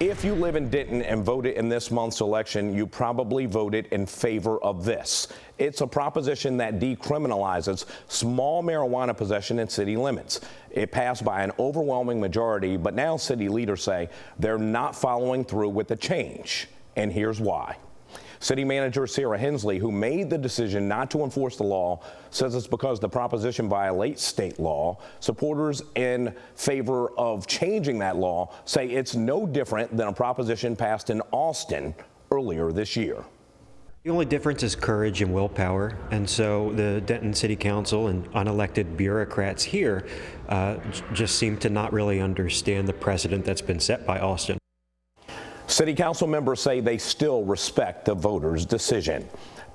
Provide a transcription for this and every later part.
If you live in Denton and voted in this month's election, you probably voted in favor of this. It's a proposition that decriminalizes small marijuana possession in city limits. It passed by an overwhelming majority, but now city leaders say they're not following through with the change. And here's why. City Manager Sarah Hensley, who made the decision not to enforce the law, says it's because the proposition violates state law. Supporters in favor of changing that law say it's no different than a proposition passed in Austin earlier this year. The only difference is courage and willpower, and so the Denton City Council and unelected bureaucrats here just seem to not really understand the precedent that's been set by Austin. City Council members say they still respect the voters' decision.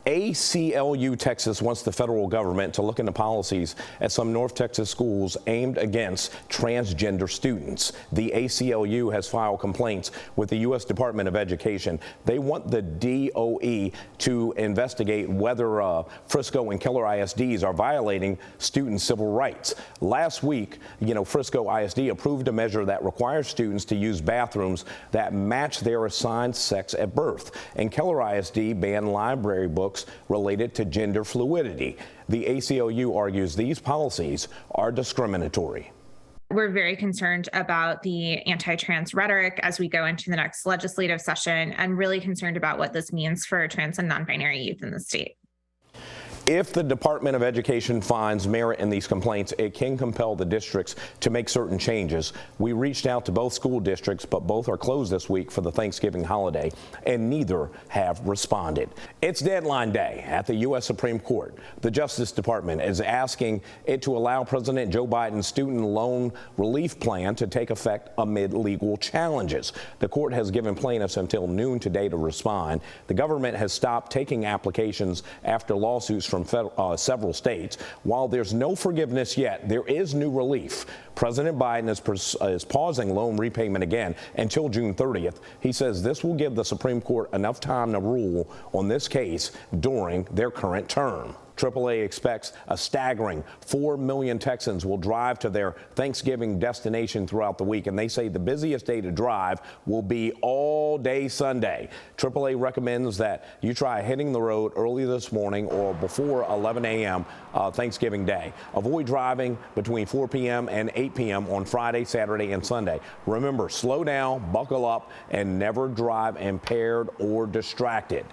ACLU Texas wants the federal government to look into policies at some North Texas schools aimed against transgender students. The ACLU has filed complaints with the U.S. Department of Education. They want the DOE to investigate whether Frisco and Keller ISDs are violating student civil rights. Last week, Frisco ISD approved a measure that requires students to use bathrooms that match their assigned sex at birth. And Keller ISD banned library books related to gender fluidity. The ACLU argues these policies are discriminatory. We're very concerned about the anti-trans rhetoric as we go into the next legislative session, and really concerned about what this means for trans and non-binary youth in the state. If the Department of Education finds merit in these complaints, it can compel the districts to make certain changes. We reached out to both school districts, but both are closed this week for the Thanksgiving holiday, and neither have responded. It's deadline day at the U.S. Supreme Court. The Justice Department is asking it to allow President Joe Biden's student loan relief plan to take effect amid legal challenges. The court has given plaintiffs until noon today to respond. The government has stopped taking applications after lawsuits from several states. While there's no forgiveness yet, there is new relief. President Biden is pausing loan repayment again until June 30th. He says this will give the Supreme Court enough time to rule on this case during their current term. AAA expects a staggering 4 million Texans will drive to their Thanksgiving destination throughout the week, and they say the busiest day to drive will be all day Sunday. AAA recommends that you try hitting the road early this morning or before 11 a.m. Thanksgiving Day. Avoid driving between 4 p.m. and 8 p.m. on Friday, Saturday, and Sunday. Remember, slow down, buckle up, and never drive impaired or distracted.